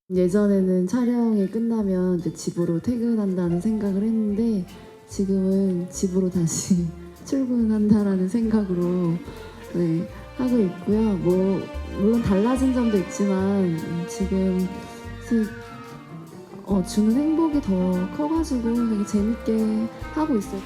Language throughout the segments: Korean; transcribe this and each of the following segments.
예전에는 촬영이 끝나면 이제 집으로 퇴근한다는 생각을 했는데 지금은 집으로 다시 출근한다라는 생각으로 네, 하고 있고요. 뭐 물론 달라진 점도 있지만 지금 주는 행복이 더 커가지고 되게 재밌게 하고 있어요.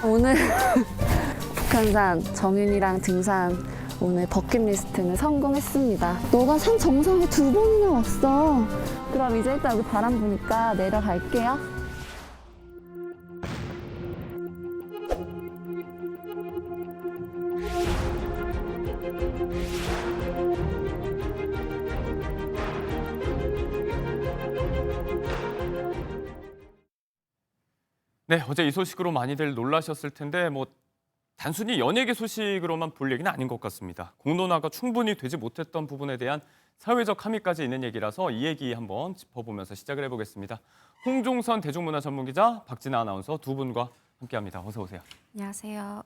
오늘 북한산 정윤이랑 등산 오늘 버킷리스트는 성공했습니다. 너가 산 정상에 2번이나 왔어. 그럼 이제 일단 여기 바람 부니까 내려갈게요. 네, 어제 이 소식으로 많이들 놀라셨을 텐데 단순히 연예계 소식으로만 볼 얘기는 아닌 것 같습니다. 공론화가 충분히 되지 못했던 부분에 대한 사회적 함의까지 있는 얘기라서 이 얘기 한번 짚어보면서 시작을 해보겠습니다. 홍종선 대중문화 전문기자, 박진아 아나운서 두 분과 함께합니다. 어서 오세요. 안녕하세요.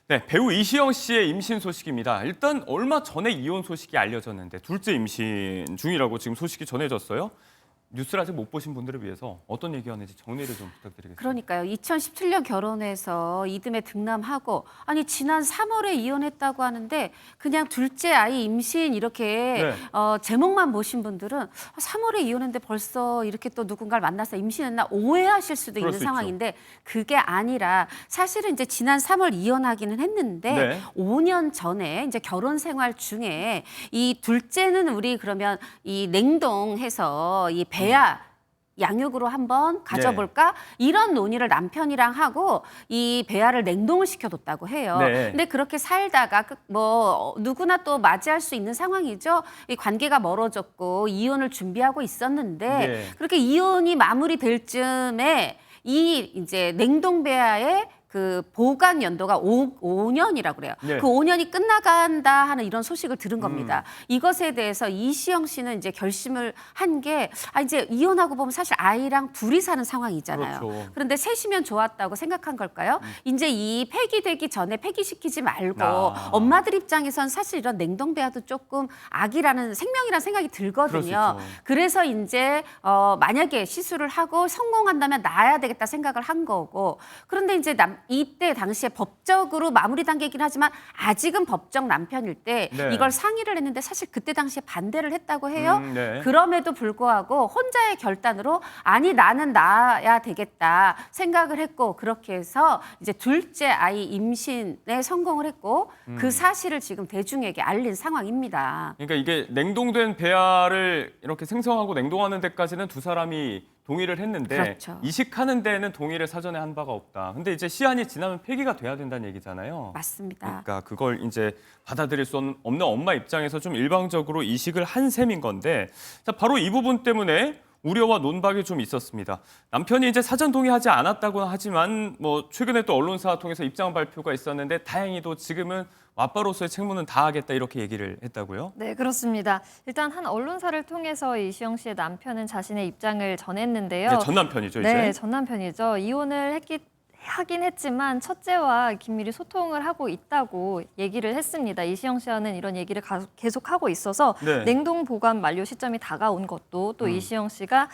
네, 배우 이시영 씨의 임신 소식입니다. 일단 얼마 전에 이혼 소식이 알려졌는데 둘째 임신 중이라고 지금 소식이 전해졌어요. 뉴스를 아직 못 보신 분들을 위해서 어떤 얘기였는지 정리를 좀 부탁드리겠습니다. 그러니까요. 2017년 결혼해서 이듬해 등남하고 아니 지난 3월에 이혼했다고 하는데 그냥 둘째 아이 임신 이렇게 제목만 보신 분들은 3월에 이혼했는데 벌써 이렇게 또 누군가를 만나서 임신했나 오해하실 수도 있는 상황인데 그게 아니라 사실은 이제 지난 3월 이혼하기는 했는데 5년 전에 이제 결혼 생활 중에 이 둘째는 우리 그러면 이 냉동해서 이 배아 양육으로 한번 가져볼까? 이런 논의를 남편이랑 하고 이 배아를 냉동을 시켜뒀다고 해요. 근데 그렇게 살다가 뭐 누구나 또 맞이할 수 있는 상황이죠. 이 관계가 멀어졌고 이혼을 준비하고 있었는데 그렇게 이혼이 마무리될 즈음에 이 이제 냉동 배아의 그 보관 연도가 5년이라고 그래요. 그 5년이 끝나간다 하는 이런 소식을 들은 겁니다. 이것에 대해서 이시영 씨는 이제 결심을 한 게 이제 이혼하고 보면 사실 아이랑 둘이 사는 상황이잖아요. 그런데 셋이면 좋았다고 생각한 걸까요? 이제 이 폐기되기 전에 폐기시키지 말고 엄마들 입장에선 사실 이런 냉동 배아도 조금 악이라는 생명이라는 생각이 들거든요. 그래서 이제 만약에 시술을 하고 성공한다면 낳아야 되겠다 생각을 한 거고 그런데 이제 이때 당시에 법적으로 마무리 단계이긴 하지만 아직은 법적 남편일 때 이걸 상의를 했는데 사실 그때 당시에 반대를 했다고 해요. 그럼에도 불구하고 혼자의 결단으로 아니 나는 낳아야 되겠다 생각을 했고 그렇게 해서 이제 둘째 아이 임신에 성공을 했고 그 사실을 지금 대중에게 알린 상황입니다. 그러니까 이게 냉동된 배아를 이렇게 생성하고 냉동하는 데까지는 두 사람이 동의를 했는데 이식하는 데는 동의를 사전에 한 바가 없다. 근데 이제 시한이 지나면 폐기가 돼야 된다는 얘기잖아요. 맞습니다. 그러니까 그걸 이제 받아들일 수 없는 엄마 입장에서 좀 일방적으로 이식을 한 셈인 건데 자, 바로 이 부분 때문에 우려와 논박이 좀 있었습니다. 남편이 이제 사전 동의하지 않았다고는 하지만 최근에 또 언론사 통해서 입장 발표가 있었는데 다행히도 지금은 아빠로서의 책무는 다하겠다 이렇게 얘기를 했다고요? 네, 그렇습니다. 일단 한 언론사를 통해서 이시영 씨의 남편은 자신의 입장을 전했는데요. 네, 전 남편이죠, 이제. 네, 전 남편이죠. 이혼을 하긴 했지만 첫째와 긴밀히 소통을 하고 있다고 얘기를 했습니다. 이시영 씨와는 이런 얘기를 계속하고 있어서 냉동 보관 만료 시점이 다가온 것도 또 이시영 씨가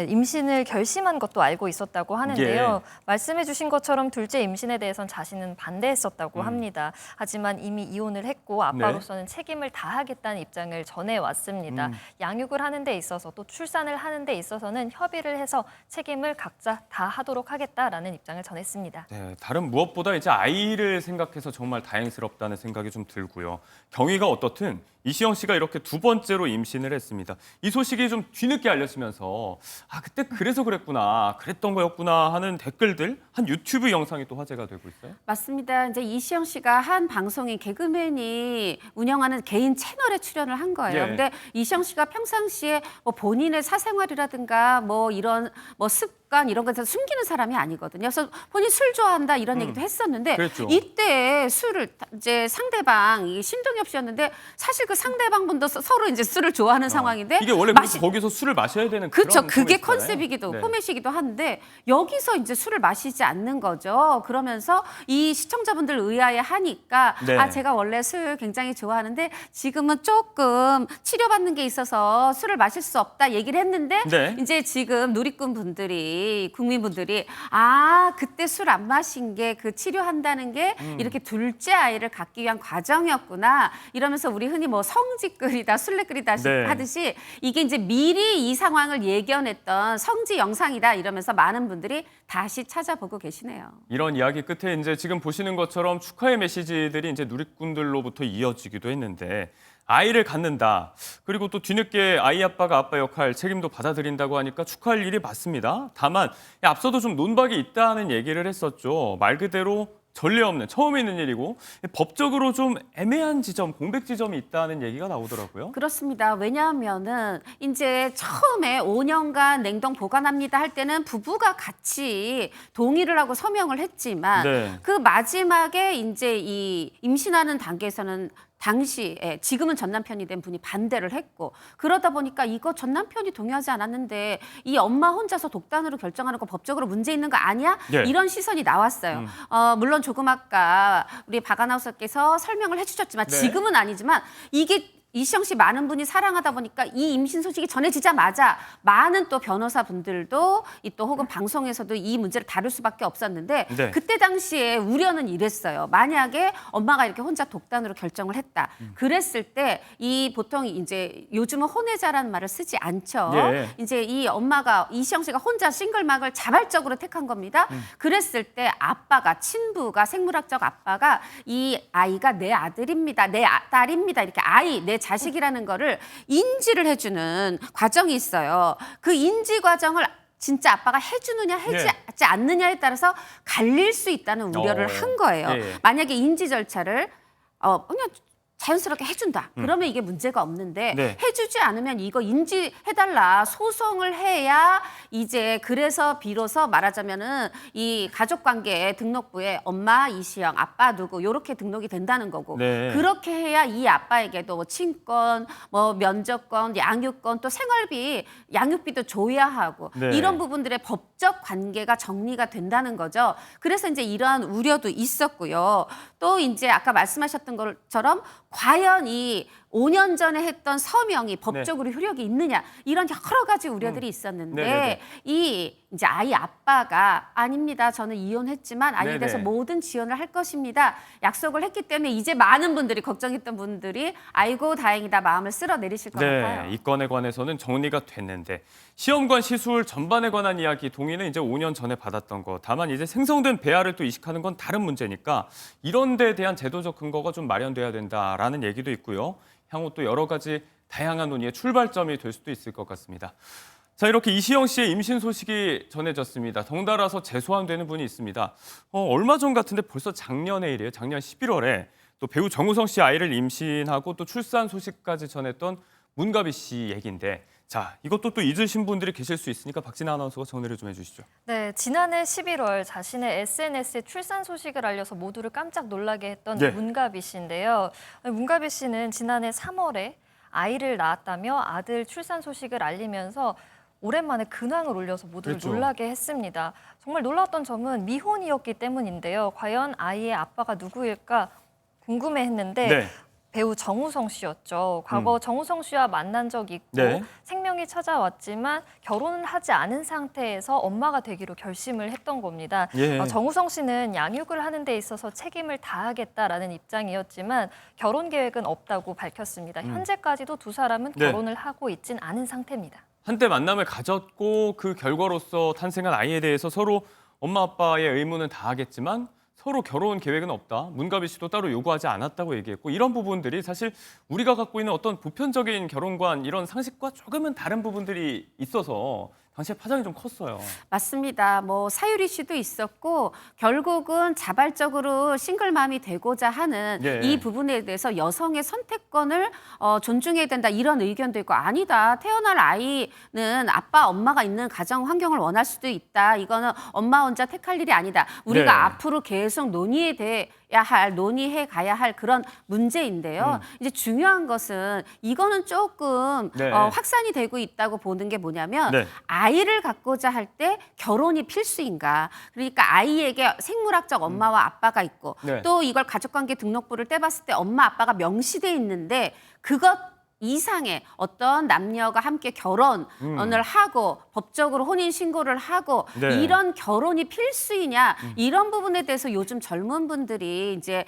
임신을 결심한 것도 알고 있었다고 하는데요. 말씀해 주신 것처럼 둘째 임신에 대해선 자신은 반대했었다고 합니다. 하지만 이미 이혼을 했고 아빠로서는 책임을 다하겠다는 입장을 전해왔습니다. 양육을 하는 데 있어서 또 출산을 하는 데 있어서는 협의를 해서 책임을 각자 다 하도록 하겠다라는 입장을 전했습니다. 네, 다른 무엇보다 이제 아이를 생각해서 정말 다행스럽다는 생각이 좀 들고요. 경위가 어떻든 이시영 씨가 이렇게 두 번째로 임신을 했습니다. 이 소식이 좀 뒤늦게 알렸으면서 그때 그래서 그랬구나, 그랬던 거였구나 하는 댓글들 한 유튜브 영상이 또 화제가 되고 있어요. 맞습니다. 이제 이시영 씨가 한 방송인 개그맨이 운영하는 개인 채널에 출연을 한 거예요. 근데 이시영 씨가 평상시에 본인의 사생활이라든가 이런 습관 습관 이런 것에서 숨기는 사람이 아니거든요. 그래서 본인 술 좋아한다 이런 얘기도 했었는데 그랬죠. 이때 술을 이제 상대방 이 신동엽 씨였는데 사실 그 상대방분도 서로 이제 술을 좋아하는 상황인데 이게 원래 거기서 술을 마셔야 되는 그렇죠. 그런 그게 포맷이잖아요. 컨셉이기도 네. 포맷이기도 한데 여기서 이제 술을 마시지 않는 거죠. 그러면서 이 시청자분들 의아해 하니까 네. 아 제가 원래 술 굉장히 좋아하는데 지금은 조금 치료받는 게 있어서 술을 마실 수 없다 얘기를 했는데 네. 이제 지금 누리꾼 분들이 국민분들이 아 그때 술 안 마신 게 그 치료한다는 게 이렇게 둘째 아이를 갖기 위한 과정이었구나 이러면서 우리 흔히 뭐 성지 끓이다 술래 끓이다 네. 하듯이 이게 이제 미리 이 상황을 예견했던 성지 영상이다 이러면서 많은 분들이 다시 찾아보고 계시네요. 이런 이야기 끝에 이제 지금 보시는 것처럼 축하의 메시지들이 이제 누리꾼들로부터 이어지기도 했는데 아이를 갖는다. 그리고 또 뒤늦게 아이 아빠가 아빠 역할 책임도 받아들인다고 하니까 축하할 일이 맞습니다. 다만 앞서도 좀 논박이 있다는 얘기를 했었죠. 말 그대로 전례 없는 처음 있는 일이고 법적으로 좀 애매한 지점, 공백 지점이 있다는 얘기가 나오더라고요. 그렇습니다. 왜냐하면은 이제 처음에 5년간 냉동 보관합니다 할 때는 부부가 같이 동의를 하고 서명을 했지만 네. 그 마지막에 이제 이 임신하는 단계에서는 당시에 지금은 전 남편이 된 분이 반대를 했고 그러다 보니까 이거 전 남편이 동의하지 않았는데 이 엄마 혼자서 독단으로 결정하는 거 법적으로 문제 있는 거 아니야? 예. 이런 시선이 나왔어요. 물론 조금 아까 우리 박 아나운서께서 설명을 해주셨지만 네. 지금은 아니지만 이게 이시영 씨 많은 분이 사랑하다 보니까 이 임신 소식이 전해지자마자 많은 또 변호사분들도 또 혹은 방송에서도 이 문제를 다룰 수밖에 없었는데 네. 그때 당시에 우려는 이랬어요. 만약에 엄마가 이렇게 혼자 독단으로 결정을 했다. 그랬을 때 이 보통 이제 요즘은 혼외자라는 말을 쓰지 않죠. 예. 이제 이 엄마가 이시영 씨가 혼자 싱글막을 자발적으로 택한 겁니다. 그랬을 때 아빠가 친부가 생물학적 아빠가 이 아이가 내 아들입니다. 내 딸입니다. 이렇게 아이 내 자식이라는 거를 인지를 해주는 과정이 있어요. 그 인지 과정을 진짜 아빠가 해주느냐 하지 않느냐에 따라서 갈릴 수 있다는 우려를 한 거예요. 예. 만약에 인지 절차를 그냥 자연스럽게 해준다. 그러면 이게 문제가 없는데 네. 해주지 않으면 이거 인지해달라 소송을 해야 이제 그래서 비로소 말하자면은 이 가족관계 등록부에 엄마 이시영, 아빠 누구 이렇게 등록이 된다는 거고 네. 그렇게 해야 이 아빠에게도 뭐 친권, 뭐 면접권, 양육권 또 생활비, 양육비도 줘야 하고 네. 이런 부분들의 법적 관계가 정리가 된다는 거죠. 그래서 이제 이러한 우려도 있었고요. 또 이제 아까 말씀하셨던 것처럼 과연 이 5년 전에 했던 서명이 법적으로 효력이 있느냐 이런 여러 가지 우려들이 있었는데 네네네. 이 이제 아이 아빠가 아닙니다. 저는 이혼했지만 아이에 대해서 네네. 모든 지원을 할 것입니다. 약속을 했기 때문에 이제 많은 분들이 걱정했던 분들이 아이고 다행이다 마음을 쓸어내리실 것 같아요. 이 건에 관해서는 정리가 됐는데 시험관 시술 전반에 관한 이야기 동의는 이제 5년 전에 받았던 거. 다만 이제 생성된 배아를 또 이식하는 건 다른 문제니까 이런 데에 대한 제도적 근거가 좀 마련돼야 된다라는 얘기도 있고요. 향후 또 여러 가지 다양한 논의의 출발점이 될 수도 있을 것 같습니다. 자, 이렇게 이시영 씨의 임신 소식이 전해졌습니다. 덩달아서 재소환되는 분이 있습니다. 얼마 전 같은데 벌써 작년의 일이에요. 작년 11월에 또 배우 정우성 씨 아이를 임신하고 또 출산 소식까지 전했던 문가비 씨 얘기인데 자, 이것도 또 잊으신 분들이 계실 수 있으니까 박진아 아나운서가 정리를 좀 해주시죠. 네, 지난해 11월 자신의 SNS에 출산 소식을 알려서 모두를 깜짝 놀라게 했던 네. 문가비 씨인데요. 문가비 씨는 지난해 3월에 아이를 낳았다며 아들 출산 소식을 알리면서 오랜만에 근황을 올려서 모두를 그렇죠. 놀라게 했습니다. 정말 놀랐던 점은 미혼이었기 때문인데요. 과연 아이의 아빠가 누구일까 궁금해했는데 네. 배우 정우성 씨였죠. 과거 정우성 씨와 만난 적이 있고 네. 생명이 찾아왔지만 결혼을 하지 않은 상태에서 엄마가 되기로 결심을 했던 겁니다. 예. 정우성 씨는 양육을 하는 데 있어서 책임을 다하겠다라는 입장이었지만 결혼 계획은 없다고 밝혔습니다. 현재까지도 두 사람은 네. 결혼을 하고 있진 않은 상태입니다. 한때 만남을 가졌고 그 결과로서 탄생한 아이에 대해서 서로 엄마 아빠의 의무는 다하겠지만 서로 결혼 계획은 없다. 문가비 씨도 따로 요구하지 않았다고 얘기했고 이런 부분들이 사실 우리가 갖고 있는 어떤 보편적인 결혼관 이런 상식과 조금은 다른 부분들이 있어서 당시에 파장이 좀 컸어요. 맞습니다. 뭐 사유리 씨도 있었고 결국은 자발적으로 싱글맘이 되고자 하는 예. 이 부분에 대해서 여성의 선택권을 존중해야 된다 이런 의견도 있고 아니다. 태어날 아이는 아빠 엄마가 있는 가정 환경을 원할 수도 있다. 이거는 엄마 혼자 택할 일이 아니다. 우리가 네. 앞으로 계속 논의해 가야 할 그런 문제인데요. 이제 중요한 것은 이거는 조금 네. 확산이 되고 있다고 보는 게 뭐냐면 네. 아이를 갖고자 할 때 결혼이 필수인가? 그러니까 아이에게 생물학적 엄마와 아빠가 있고 네. 또 이걸 가족관계 등록부를 떼봤을 때 엄마 아빠가 명시돼 있는데 그것 이상의 어떤 남녀가 함께 결혼을 하고 법적으로 혼인 신고를 하고 네. 이런 결혼이 필수이냐 이런 부분에 대해서 요즘 젊은 분들이 이제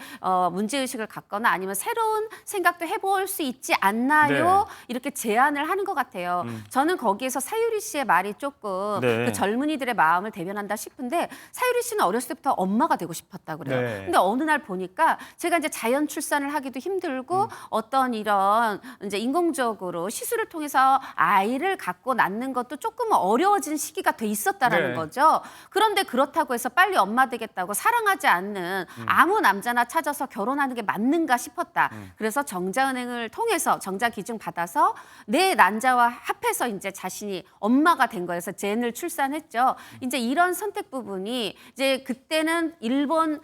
문제 의식을 갖거나 아니면 새로운 생각도 해볼 수 있지 않나요? 네. 이렇게 제안을 하는 것 같아요. 저는 거기에서 사유리 씨의 말이 조금 네. 그 젊은이들의 마음을 대변한다 싶은데 사유리 씨는 어렸을 때부터 엄마가 되고 싶었다 그래요. 네. 근데 어느 날 보니까 제가 이제 자연 출산을 하기도 힘들고 어떤 이런 이제 인공적으로 시술을 통해서 아이를 갖고 낳는 것도 조금 어려워진 시기가 돼 있었다라는 네. 거죠. 그런데 그렇다고 해서 빨리 엄마 되겠다고 사랑하지 않는 아무 남자나 찾아서 결혼하는 게 맞는가 싶었다. 그래서 정자은행을 통해서 정자 기증 받아서 내 난자와 합해서 이제 자신이 엄마가 된 거여서 젠을 출산했죠. 이제 이런 선택 부분이 이제 그때는 일본인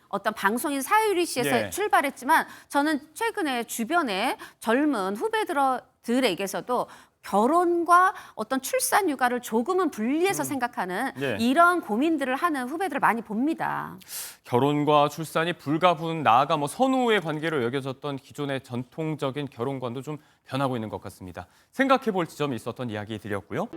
어떤 방송인 사유리 씨에서 예. 출발했지만 저는 최근에 주변에 젊은 후배들에게서도 결혼과 어떤 출산 육아를 조금은 분리해서 생각하는 예. 이런 고민들을 하는 후배들을 많이 봅니다. 결혼과 출산이 불가분 나아가 뭐 선후의 관계로 여겨졌던 기존의 전통적인 결혼관도 좀 변하고 있는 것 같습니다. 생각해 볼 지점이 있었던 이야기 드렸고요.